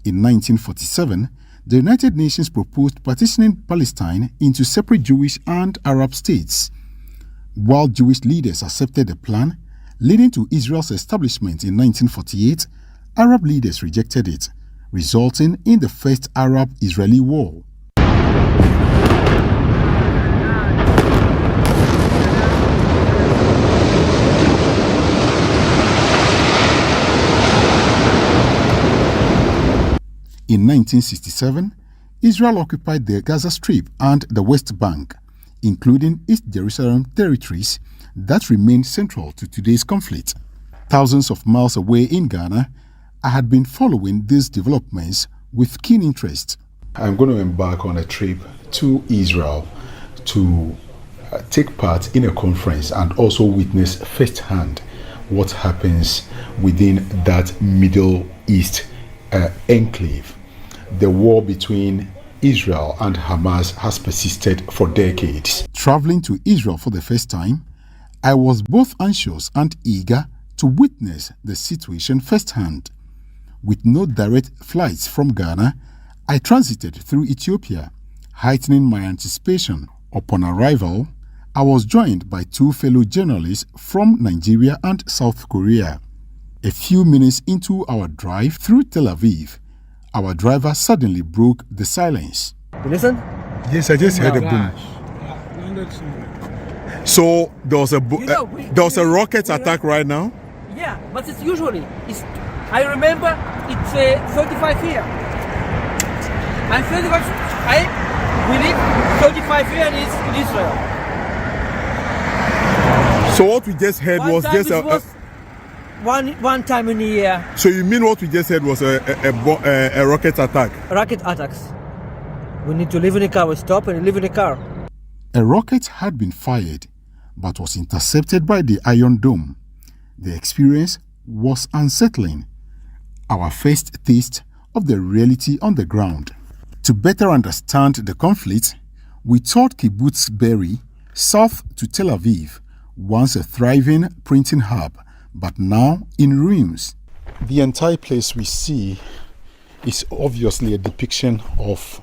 In 1947, the United Nations proposed partitioning Palestine into separate Jewish and Arab states. While Jewish leaders accepted the plan, leading to Israel's establishment in 1948, Arab leaders rejected it, resulting in the First Arab-Israeli War. In 1967, Israel occupied the Gaza Strip and the West Bank, including East Jerusalem territories that remain central to today's conflict. Thousands of miles away in Ghana, I had been following these developments with keen interest. I'm going to embark on a trip to Israel to take part in a conference and also witness firsthand what happens within that Middle East enclave. The war between Israel and Hamas has persisted for decades. Traveling to Israel for the first time, I was both anxious and eager to witness the situation firsthand. With no direct flights from Ghana, I transited through Ethiopia, heightening my anticipation. Upon arrival, I was joined by two fellow journalists from Nigeria and South Korea. A few minutes into our drive through Tel Aviv, our driver suddenly broke the silence. You listen? Yes, I just heard a boom. So there was a rocket attack right now? Yeah, but it's usually, I remember it's 35 here. And 35, we live 35 here in Israel. So what we just heard was just one time in a year. So you mean what we just said was a rocket attack? Rocket attacks. We need to live in a car. We stop and live in a car. A rocket had been fired, but was intercepted by the Iron Dome. The experience was unsettling. Our first taste of the reality on the ground. To better understand the conflict, we toured Kibbutz Be'eri, south to Tel Aviv, once a thriving printing hub, but now in ruins. The entire place we see is obviously a depiction of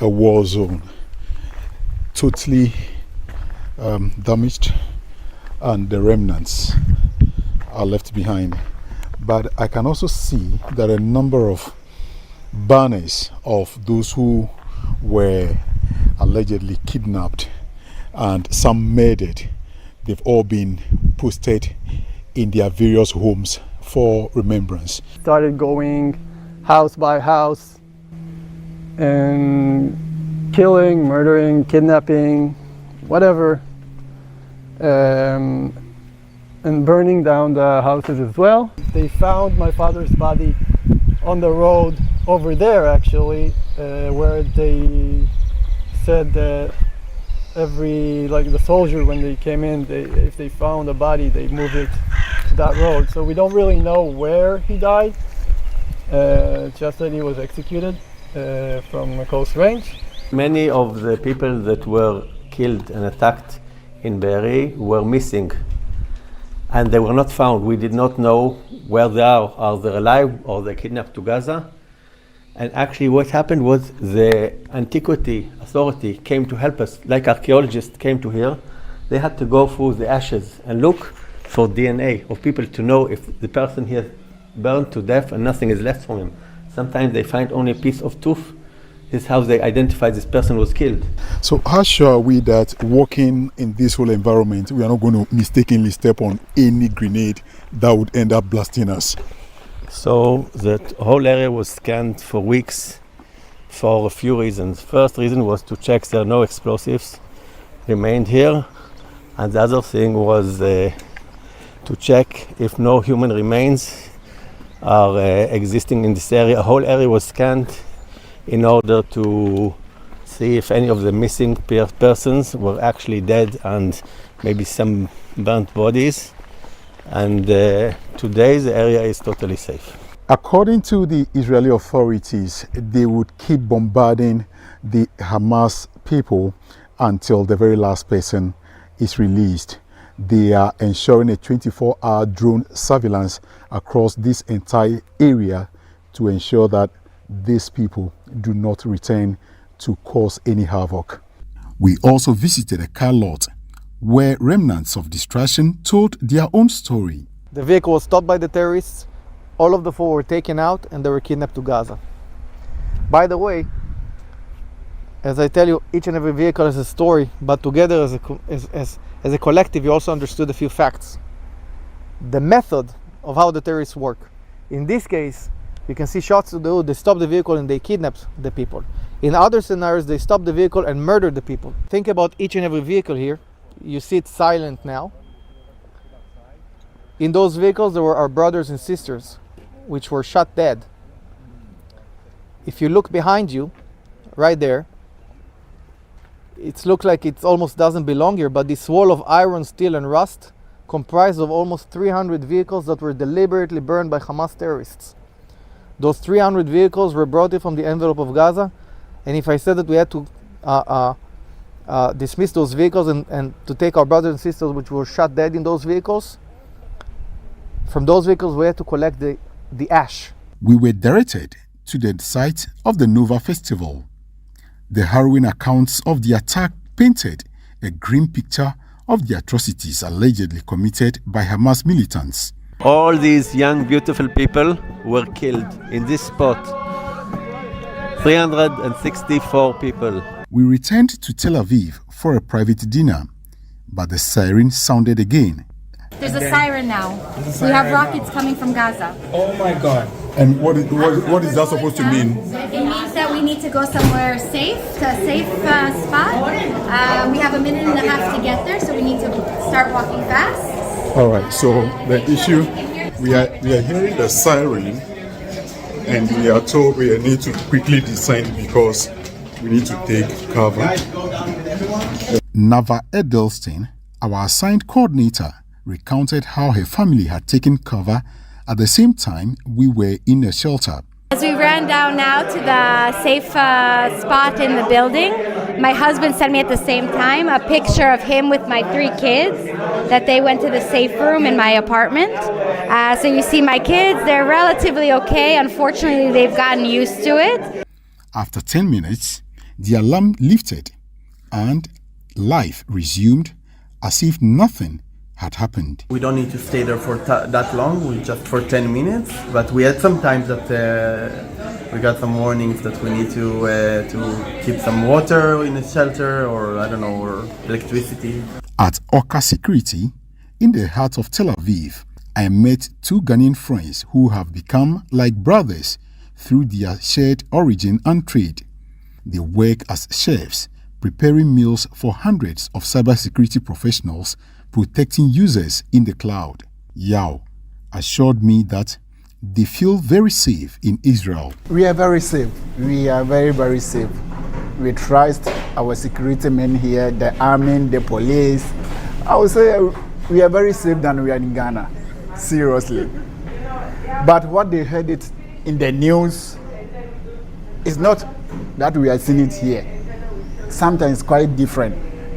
a war zone, totally damaged, and the remnants are left behind. But I can also see that a number of banners of those who were allegedly kidnapped and some murdered, they've all been posted in their various homes for remembrance. Started going house by house and killing, murdering, kidnapping, whatever, and burning down the houses as well. They found my father's body on the road over there, actually, where they said that the soldier, when they came in, if they found a body, they moved it to that road. So we don't really know where he died. Just that he was executed from close range. Many of the people that were killed and attacked in Be'eri were missing, and they were not found. We did not know where they are. Are they alive or they kidnapped to Gaza? And actually what happened was the Antiquity Authority came to help us, like archaeologists came to here. They had to go through the ashes and look for DNA of people to know if the person here burned to death and nothing is left from him. Sometimes they find only a piece of tooth. This is how they identify this person was killed. So how sure are we that walking in this whole environment, we are not going to mistakenly step on any grenade that would end up blasting us? So that whole area was scanned for weeks for a few reasons. First reason was to check there are no explosives remained here, and the other thing was to check if no human remains are existing in this area. A whole area was scanned in order to see if any of the missing persons were actually dead and maybe some burnt bodies. And today the area is totally safe. According to the Israeli authorities, they would keep bombarding the Hamas people until the very last person is released. They are ensuring a 24-hour drone surveillance across this entire area to ensure that these people do not return to cause any havoc. We also visited a car lot where remnants of destruction told their own story. The vehicle was stopped by the terrorists. All of the 4 were taken out and they were kidnapped to Gaza. By the way, as I tell you, each and every vehicle has a story, but together as a collective, you also understood a few facts. The method of how the terrorists work. In this case, you can see shots to the hood. They stop the vehicle and they kidnap the people. In other scenarios, they stop the vehicle and murder the people. Think about each and every vehicle here. You see it silent now. In those vehicles, there were our brothers and sisters, which were shot dead. If you look behind you, right there, it looks like it almost doesn't belong here, but this wall of iron, steel, and rust comprised of almost 300 vehicles that were deliberately burned by Hamas terrorists. Those 300 vehicles were brought in from the envelope of Gaza, and if I said that we had to dismiss those vehicles and to take our brothers and sisters which were shot dead in those vehicles, from those vehicles we had to collect the ash. We were directed to the site of the Nova Festival. The harrowing accounts of the attack painted a grim picture of the atrocities allegedly committed by Hamas militants. All these young, beautiful people were killed in this spot. 364 people. We returned to Tel Aviv for a private dinner, but the siren sounded again. There's a siren now. We have rockets coming from Gaza. Oh my God. And what is that supposed to mean? It means that we need to go somewhere safe, to a safe spot. We have a minute and a half to get there, so we need to start walking fast. All right, so the issue, we are hearing the siren, and we are told we need to quickly descend because we need to take cover. Nava Edelstein, our assigned coordinator, recounted how her family had taken cover at the same time we were in a shelter. As we ran down now to the safe spot in the building, my husband sent me at the same time a picture of him with my 3 kids, that they went to the safe room in my apartment. So you see my kids, they're relatively okay. Unfortunately, they've gotten used to it. After 10 minutes, the alarm lifted and life resumed as if nothing had happened. We don't need to stay there for that long, we just for 10 minutes, but we had some times that we got some warnings that we need to keep some water in the shelter, or I don't know, or electricity. At Oka Security, in the heart of Tel Aviv, I met 2 Ghanaian friends who have become like brothers through their shared origin and trade. They work as chefs, preparing meals for hundreds of cybersecurity professionals protecting users in the cloud. Yao assured me that they feel very safe in Israel. We are very safe. We are very, very safe. We trust our security men here, the army, the police. I would say we are very safe than we are in Ghana. Seriously. But what they heard it in the news is not that we are seeing it here. Sometimes quite different.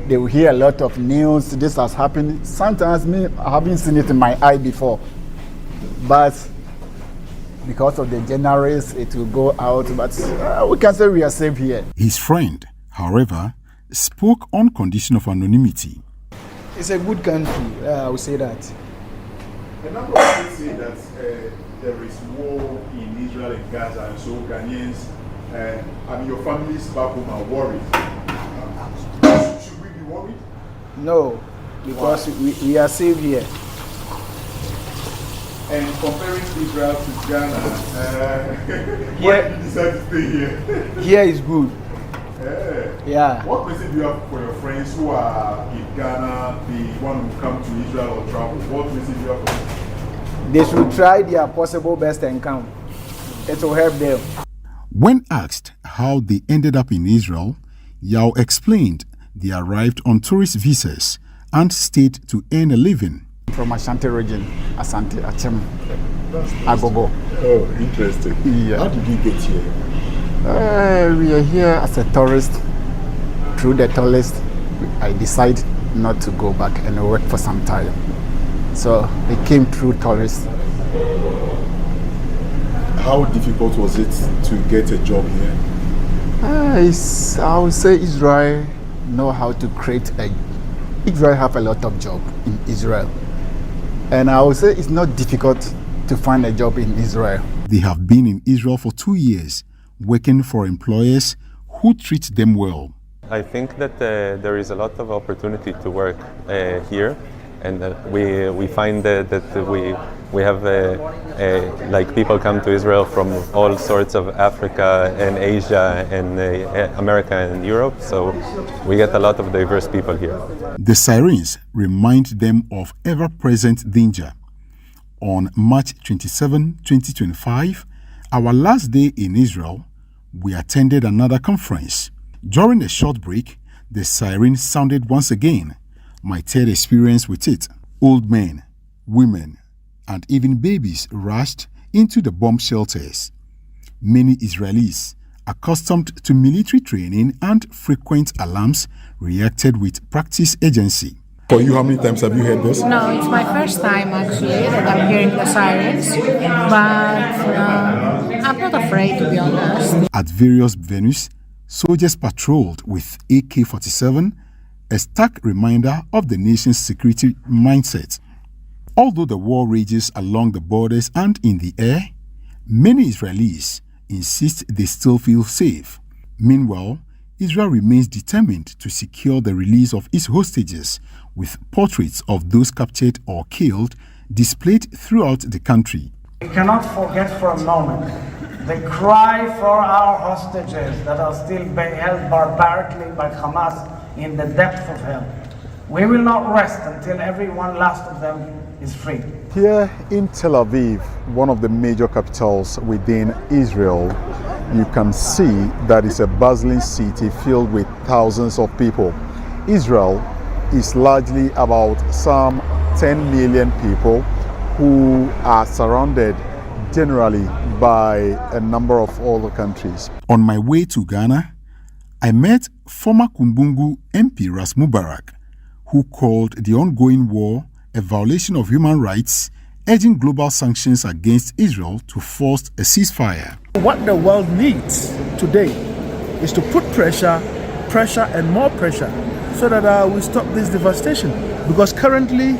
They will hear a lot of news, this has happened. Sometimes I haven't seen it in my eye before. But because of the journalists, it will go out. But we can say we are safe here. His friend, however, spoke on condition of anonymity. It's a good country, I would say that. A number of people say that there is war in Israel and Gaza, and so Ghanaians and your families back home are worried. Should we be worried? No, because we are safe here. And comparing Israel to Ghana, why did you decide to stay here? Here is good. Yeah. What message do you have for your friends who are in Ghana, they want to come to Israel or travel? What message do you have for them? They should try their possible best and come. It will help them. When asked how they ended up in Israel, Yao explained they arrived on tourist visas and stayed to earn a living. From Ashanti region, Asante, Achem, Agogo. Oh, interesting. Yeah. How did you get here? We are here as a tourist. Through the tourist, I decided not to go back and work for some time. So we came through tourists. How difficult was it to get a job here? I would say Israel know how to create Israel have a lot of job in Israel. And I would say it's not difficult to find a job in Israel. They have been in Israel for 2 years, working for employers who treat them well. I think that there is a lot of opportunity to work here, and we find that we have like people come to Israel from all sorts of Africa and Asia and America and Europe, so we get a lot of diverse people here. The sirens remind them of ever-present danger. On March 27, 2025, our last day in Israel, we attended another conference. During a short break, the siren sounded once again. My third experience with it. Old men, women, and even babies rushed into the bomb shelters. Many Israelis, accustomed to military training and frequent alarms, reacted with practice agency. For you, how many times have you heard this? No, it's my first time actually that I'm hearing the sirens, but I'm not afraid, to be honest. At various venues, soldiers patrolled with AK-47, a stark reminder of the nation's security mindset. Although the war rages along the borders and in the air, many Israelis insist they still feel safe. Meanwhile, Israel remains determined to secure the release of its hostages, with portraits of those captured or killed displayed throughout the country. We cannot forget for a moment the cry for our hostages that are still being held barbarically by Hamas in the depth of hell. We will not rest until every one last of them is free. Here in Tel Aviv, one of the major capitals within Israel, you can see that it's a bustling city filled with thousands of people. Israel is largely about some 10 million people who are surrounded generally by a number of other countries. On my way to Ghana, I met former Kumbungu MP Ras Mubarak, who called the ongoing war a violation of human rights, urging global sanctions against Israel to force a ceasefire. What the world needs today is to put pressure and more pressure so that we stop this devastation. Because currently,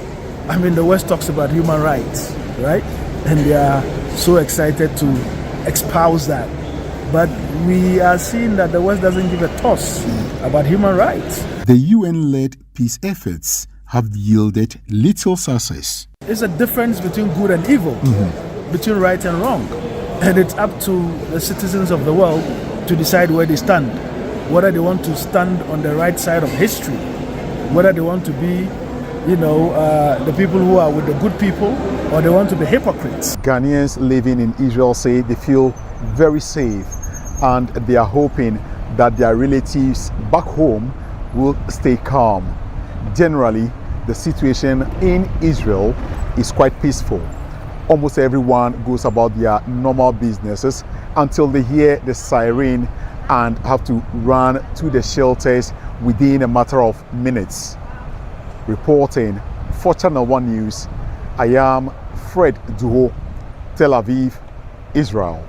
the West talks about human rights, right? And they are so excited to espouse that. But we are seeing that the West doesn't give a toss about human rights. The UN-led peace efforts have yielded little success. There's a difference between good and evil, between right and wrong. And it's up to the citizens of the world to decide where they stand. Whether they want to stand on the right side of history, whether they want to be, the people who are with the good people, or they want to be hypocrites. Ghanaians living in Israel say they feel very safe, and they are hoping that their relatives back home will stay calm. Generally, the situation in Israel is quite peaceful. Almost everyone goes about their normal businesses until they hear the siren and have to run to the shelters within a matter of minutes. Reporting for ChannelOne News, I am Fred Duhoe, Tel Aviv, Israel.